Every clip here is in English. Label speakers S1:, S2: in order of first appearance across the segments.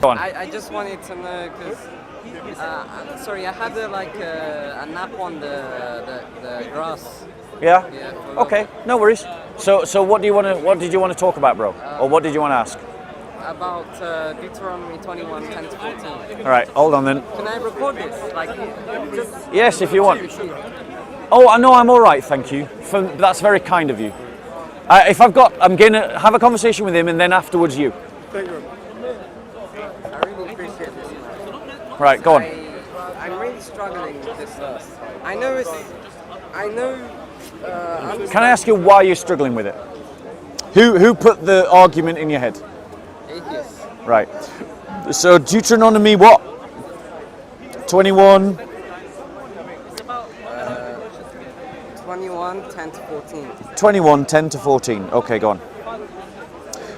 S1: Go on.
S2: I just wanted to know because, sorry, I had a nap on the grass.
S1: Yeah.
S2: Yeah.
S1: Okay. No worries. So what did you want to talk about, bro? Or what did you want to ask?
S2: About Deuteronomy 21:10-14.
S1: All right. Hold on then.
S2: Can I record this? Just
S1: Yes, if you want. Oh, no, I'm all right, thank you. That's very kind of you. I'm going to have a conversation with him, and then afterwards you.
S2: Thank you. I really appreciate this.
S1: Right, go on.
S2: I'm really struggling with this verse. I know.
S1: Can I ask you why you're struggling with it? Who put the argument in your head?
S2: Atheists.
S1: Right. So Deuteronomy what? 21.
S2: 21:10-14.
S1: 21:10-14. Okay, go on.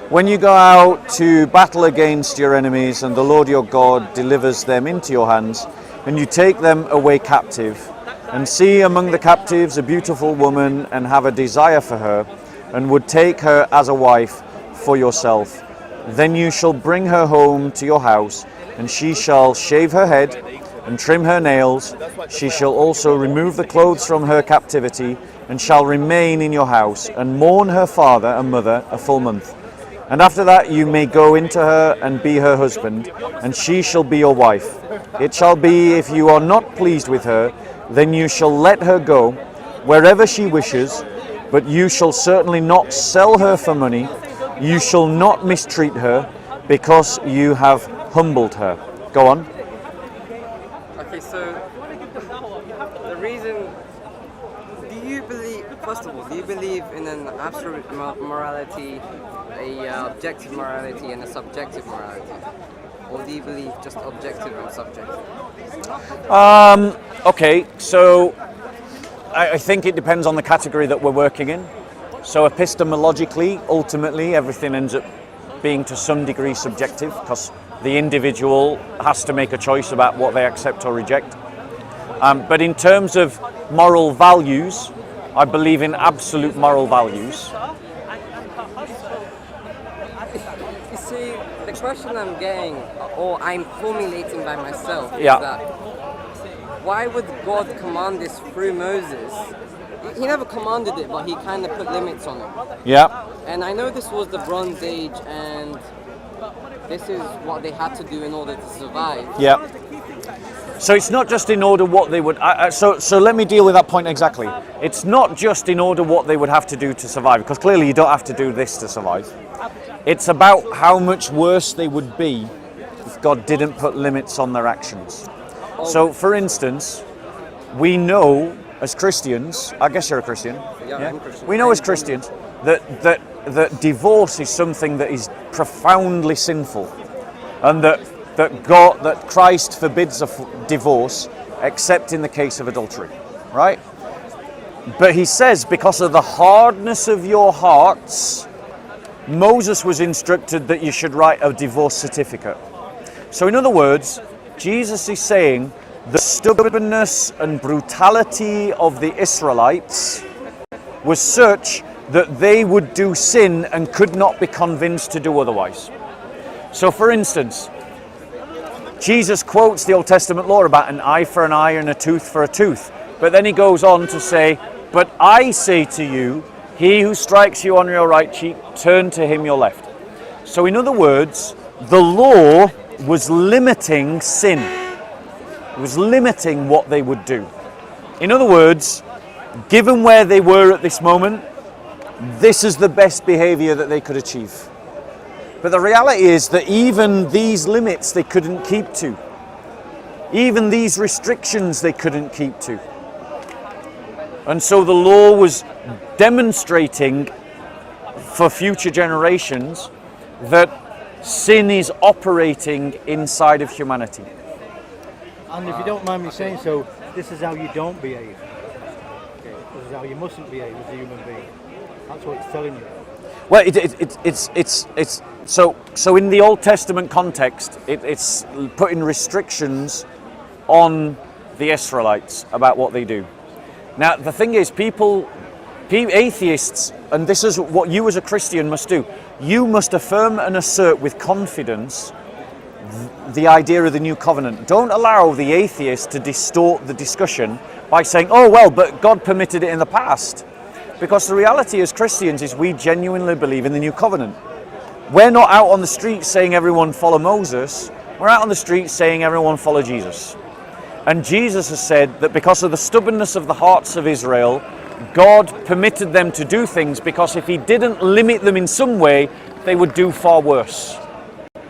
S1: When you go out to battle against your enemies and the Lord your God delivers them into your hands, and you take them away captive, and see among the captives a beautiful woman and have a desire for her, and would take her as a wife for yourself, then you shall bring her home to your house, and she shall shave her head and trim her nails. She shall also remove the clothes from her captivity, and shall remain in your house, and mourn her father and mother a full month. And after that you may go into her and be her husband, and she shall be your wife. It shall be, if you are not pleased with her, then you shall let her go wherever she wishes, but you shall certainly not sell her for money. You shall not mistreat her, because you have humbled her. Go on.
S2: Okay, so the reason, first of all, do you believe in an absolute morality, a objective morality, and a subjective morality? Or do you believe just objective and subjective?
S1: Okay, so I think it depends on the category that we're working in. So epistemologically, ultimately, everything ends up being to some degree subjective, because the individual has to make a choice about what they accept or reject. But in terms of moral values, I believe in absolute moral values.
S2: You see, the question I'm getting, or I'm formulating by myself, is
S1: Yeah.
S2: that why would God command this through Moses? He never commanded it, but he kind of put limits on it.
S1: Yeah.
S2: And I know this was the Bronze Age, and this is what they had to do in order to survive.
S1: Yeah. So it's not just in order what they would. So let me deal with that point exactly. It's not just in order what they would have to do to survive, because clearly you don't have to do this to survive. It's about how much worse they would be if God didn't put limits on their actions. So, for instance, we know as Christians, I guess you're a Christian.
S2: Yeah, I'm Christian.
S1: We know as Christians that divorce is something that is profoundly sinful, and that Christ forbids divorce except in the case of adultery, right? But he says, because of the hardness of your hearts, Moses was instructed that you should write a divorce certificate. So in other words, Jesus is saying the stubbornness and brutality of the Israelites was such that they would do sin and could not be convinced to do otherwise. So for instance, Jesus quotes the Old Testament law about an eye for an eye and a tooth for a tooth. But then he goes on to say, but I say to you, he who strikes you on your right cheek, turn to him your left. So in other words, the law was limiting sin. It was limiting what they would do. In other words, given where they were at this moment, this is the best behavior that they could achieve. But the reality is that even these limits they couldn't keep to. Even these restrictions they couldn't keep to. And so the law was demonstrating for future generations that sin is operating inside of humanity.
S3: And if you don't mind me saying so, this is how you don't behave. Okay. This is how you mustn't behave as a human being. That's what it's telling you.
S1: Well, it's so in the Old Testament context, it's putting restrictions on the Israelites about what they do. Now, the thing is, atheists, and this is what you as a Christian must do, you must affirm and assert with confidence the idea of the new covenant. Don't allow the atheist to distort the discussion by saying, oh, well, but God permitted it in the past. Because the reality as Christians is we genuinely believe in the new covenant. We're not out on the street saying everyone follow Moses. We're out on the street saying everyone follow Jesus. And Jesus has said that because of the stubbornness of the hearts of Israel, God permitted them to do things because if he didn't limit them in some way, they would do far worse.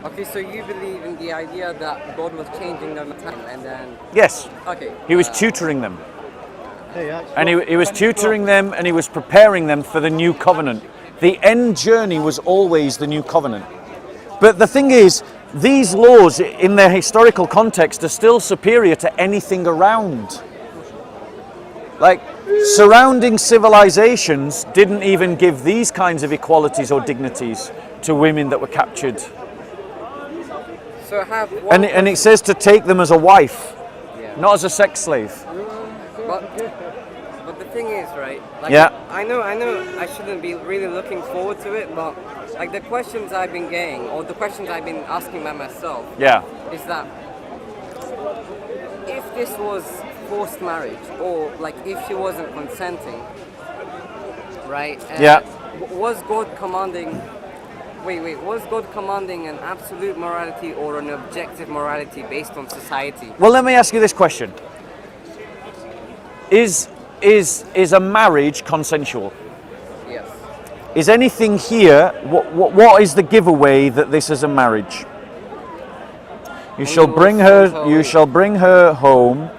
S2: Okay, so you believe in the idea that God was changing them at time and then...
S1: Yes,
S2: Okay.
S1: he was tutoring them.
S3: Hey, that's
S1: And he was tutoring them and he was preparing them for the new covenant. The end journey was always the new covenant. But the thing is, these laws in their historical context are still superior to anything around. Like, surrounding civilizations didn't even give these kinds of equalities or dignities to women that were captured.
S2: So I have one
S1: And it says to take them as a wife,
S2: Yeah.
S1: not as a sex slave.
S2: But the thing is, right? Like,
S1: Yeah.
S2: I know I shouldn't be really looking forward to it, but like the questions I've been getting, or the questions I've been asking by myself,
S1: Yeah.
S2: is that if this was forced marriage, or like if she wasn't consenting, right?
S1: Yeah.
S2: Was God commanding? Wait. Was God commanding an absolute morality or an objective morality based on society?
S1: Well, let me ask you this question. Is a marriage consensual?
S2: Yes.
S1: Is anything here, what is the giveaway that this is a marriage? You shall bring her home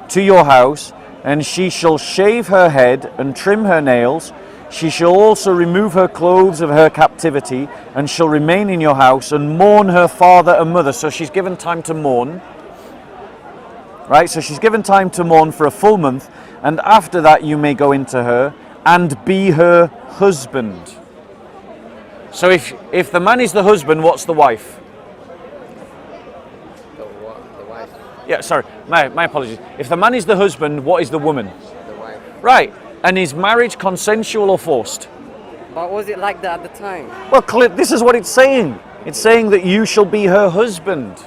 S1: to your house, and she shall shave her head and trim her nails. She shall also remove her clothes of her captivity, and shall remain in your house and mourn her father and mother. So she's given time to mourn. Right, so she's given time to mourn for a full month, and after that you may go into her and be her husband. So if the man is the husband, what's the wife?
S2: The wife.
S1: Yeah, sorry, my apologies. If the man is the husband, what is the woman?
S2: The wife.
S1: Right, and is marriage consensual or forced?
S2: But was it like that at the time?
S1: Well, this is what it's saying. It's saying that you shall be her husband.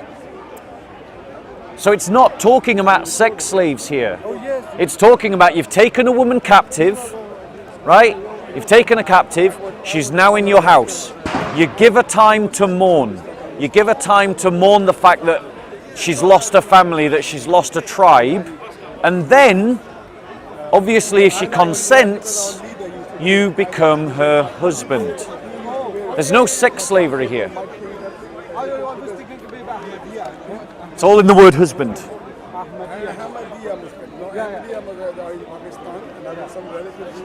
S1: So it's not talking about sex slaves here. It's talking about you've taken a woman captive, right? You've taken her captive. She's now in your house. You give her time to mourn. You give her time to mourn the fact that she's lost her family, that she's lost her tribe. And then, obviously, if she consents, you become her husband. There's no sex slavery here. It's all in the word husband.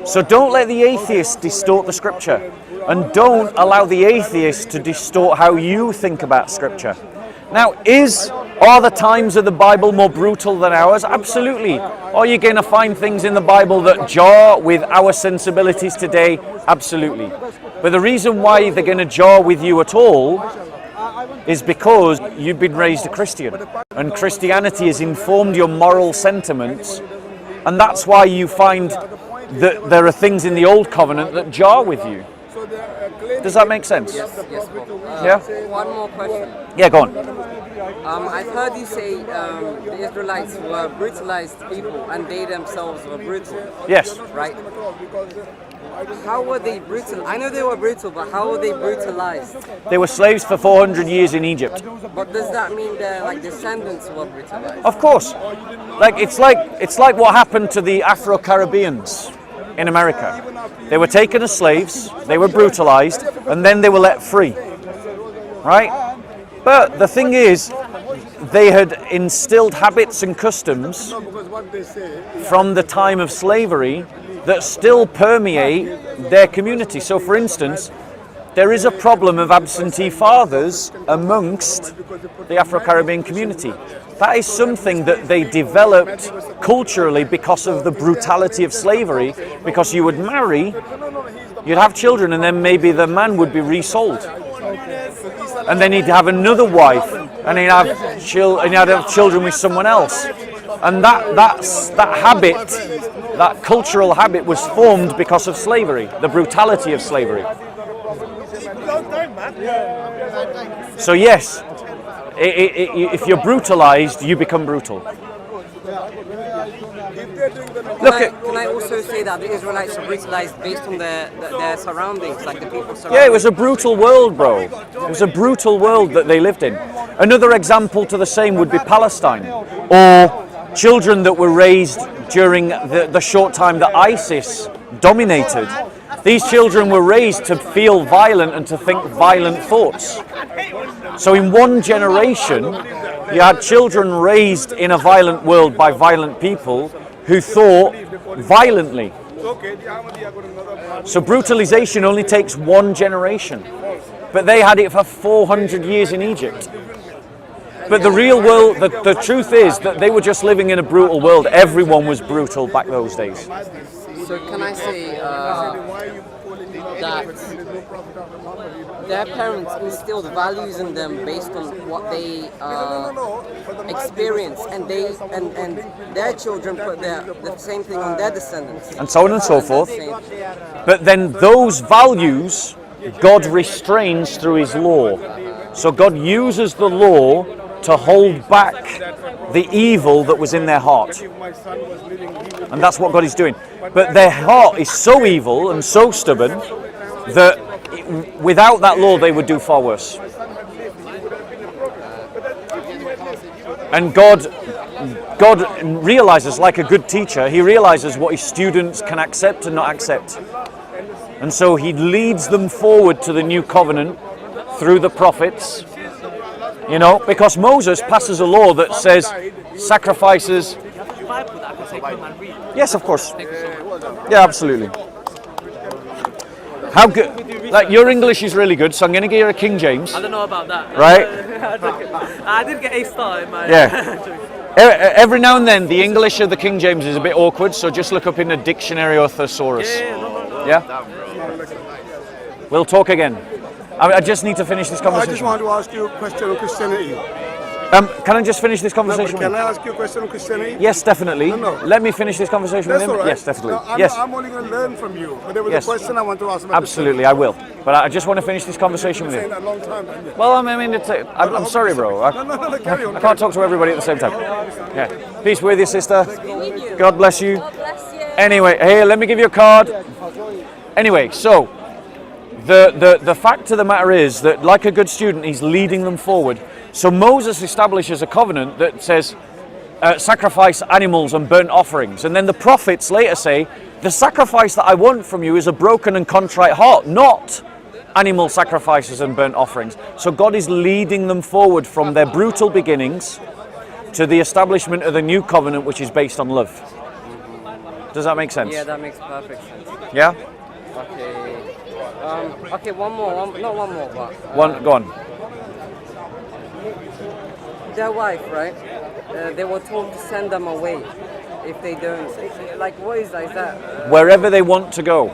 S1: So don't let the atheist distort the scripture. And don't allow the atheist to distort how you think about scripture. Now, are the times of the Bible more brutal than ours? Absolutely. Are you going to find things in the Bible that jar with our sensibilities today? Absolutely. But the reason why they're going to jar with you at all is because you've been raised a Christian, and Christianity has informed your moral sentiments, and that's why you find that there are things in the Old Covenant that jar with you. Does that make sense?
S2: Yes, Bob.
S1: Yeah?
S2: One more question.
S1: Yeah, go on.
S2: I've heard you say the Israelites were brutalized people and they themselves were brutal,
S1: Yes.
S2: right? How were they brutal? I know they were brutal, but how were they brutalized?
S1: They were slaves for 400 years in Egypt.
S2: But does that mean their like descendants were brutalized?
S1: Of course. It's like what happened to the Afro-Caribbeans in America. They were taken as slaves, they were brutalized, and then they were let free. Right? But the thing is, they had instilled habits and customs from the time of slavery that still permeate their community. So for instance, there is a problem of absentee fathers amongst the Afro-Caribbean community. That is something that they developed culturally because of the brutality of slavery, because you would marry, you'd have children, and then maybe the man would be resold. And then he'd have another wife, and he'd have children with someone else. And that habit, that cultural habit was formed because of slavery, the brutality of slavery. So yes, if you're brutalized, you become brutal. Look at,
S2: Can I also say that the Israelites were brutalized based on their surroundings, like the people surrounding?
S1: yeah, it was a brutal world, bro. It was a brutal world that they lived in. Another example to the same would be Palestine, or children that were raised during the short time that ISIS dominated. These children were raised to feel violent and to think violent thoughts. So in one generation, you had children raised in a violent world by violent people who thought violently. So brutalization only takes one generation. But they had it for 400 years in Egypt. But the real world, the truth is that they were just living in a brutal world. Everyone was brutal back those days.
S2: So can I say that their parents instilled values in them based on what they experienced, and their children put the same thing on their descendants,
S1: And so on and so forth. But then those values, God restrains through His law. So God uses the law to hold back the evil that was in their heart. And that's what God is doing. But their heart is so evil and so stubborn that without that law they would do far worse. And God realizes, like a good teacher, He realizes what His students can accept and not accept. And so He leads them forward to the new covenant through the prophets. You know, because Moses passes a law that says sacrifices.
S4: Bible that I can take home and read.
S1: Yes, of course.
S4: Thank you so much.
S1: Yeah, absolutely. How good? Like, your English is really good, so I'm going to give you a King James.
S4: I don't know about that.
S1: Right?
S4: I did get a star in my.
S1: Yeah. Every now and then, the English of the King James is a bit awkward, so just look up in a dictionary or thesaurus.
S4: No.
S1: Yeah? We'll talk again. I just need to finish this
S5: I
S1: conversation.
S5: just want to ask you a question on Christianity.
S1: Can I just finish this conversation
S5: Can
S1: with
S5: I
S1: him?
S5: ask you a question on Christianity?
S1: Yes, definitely.
S5: No.
S1: Let me finish this conversation
S5: That's
S1: with him.
S5: all right.
S1: Yes, definitely.
S5: No,
S1: Yes,
S5: I'm only going to learn from you. But there was
S1: Yes.
S5: a question I want to ask about
S1: absolutely, I will. But I just want to finish this conversation with
S5: Saying
S1: him.
S5: that a long time. haven't you?
S1: Well, I mean, I'm sorry, bro.
S5: No, carry on.
S1: I can't talk to everybody at the same time. Yeah. Peace with you, sister. God bless you.
S6: God bless you.
S1: Anyway, here, let me give you a card. Anyway, so the fact of the matter is that, like a good student, he's leading them forward. So Moses establishes a covenant that says sacrifice animals and burnt offerings. And then the prophets later say, the sacrifice that I want from you is a broken and contrite heart, not animal sacrifices and burnt offerings. So God is leading them forward from their brutal beginnings to the establishment of the new covenant, which is based on love. Does that make sense?
S2: Yeah, that makes perfect sense.
S1: Yeah?
S2: Okay. Okay, one more, but
S1: Go on.
S2: their wife, right? They were told to send them away if they don't. Like, what is that? Is that
S1: Wherever they want to go.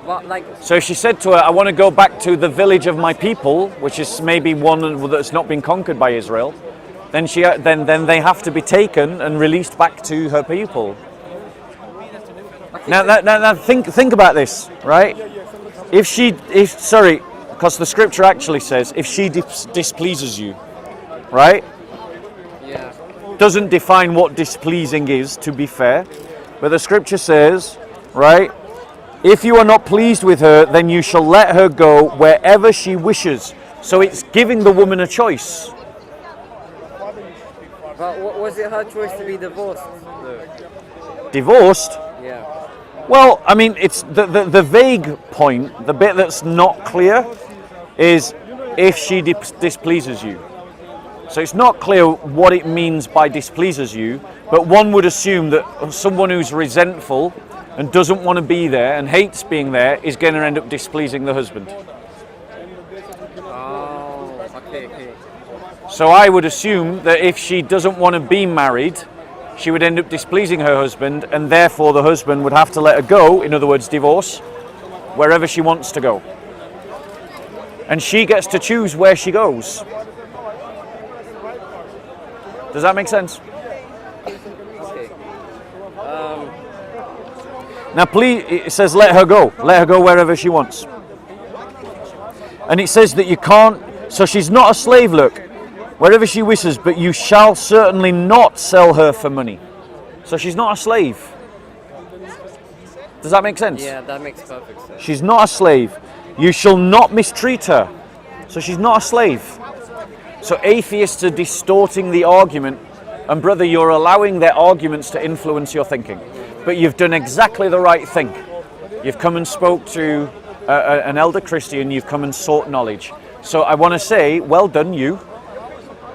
S2: what, like?
S1: So she said to her, I want to go back to the village of my people, which is maybe one that's not been conquered by Israel. Then then they have to be taken and released back to her people. Now think about this, right? Because the scripture actually says, if she displeases you, right?
S2: Yeah.
S1: Doesn't define what displeasing is, to be fair, but the scripture says, right? If you are not pleased with her, then you shall let her go wherever she wishes. So it's giving the woman a choice.
S2: But was it her choice to be divorced?
S1: Divorced?
S2: Yeah.
S1: Well, I mean, it's the vague point, the bit that's not clear, is if she displeases you. So it's not clear what it means by displeases you, but one would assume that someone who's resentful and doesn't want to be there and hates being there is going to end up displeasing the husband.
S2: Oh, okay.
S1: So I would assume that if she doesn't want to be married, she would end up displeasing her husband, and therefore the husband would have to let her go, in other words, divorce, wherever she wants to go. And she gets to choose where she goes. Does that make sense?
S2: Okay.
S1: Now, please, it says let her go. Let her go wherever she wants. And it says that you can't, so she's not a slave, look. wherever she wishes, but you shall certainly not sell her for money. So she's not a slave. Does that make sense?
S2: Yeah, that makes perfect sense.
S1: She's not a slave. You shall not mistreat her. So she's not a slave. So atheists are distorting the argument, and brother, you're allowing their arguments to influence your thinking. But you've done exactly the right thing. You've come and spoke to an elder Christian, you've come and sought knowledge. So I want to say, well done you.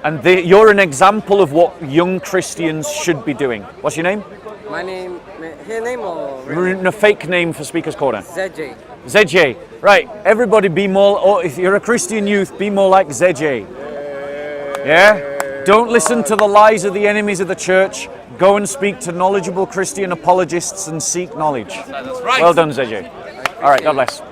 S1: And you're an example of what young Christians should be doing. What's your name?
S2: My name, her name or
S1: A fake name for Speaker's Corner.
S2: ZJ.
S1: ZJ. Right, everybody be more, or if you're a Christian youth, be more like ZJ. Yeah? Don't listen to the lies of the enemies of the church. Go and speak to knowledgeable Christian apologists and seek knowledge.
S6: That's right.
S1: Well done, ZJ. All right, God bless.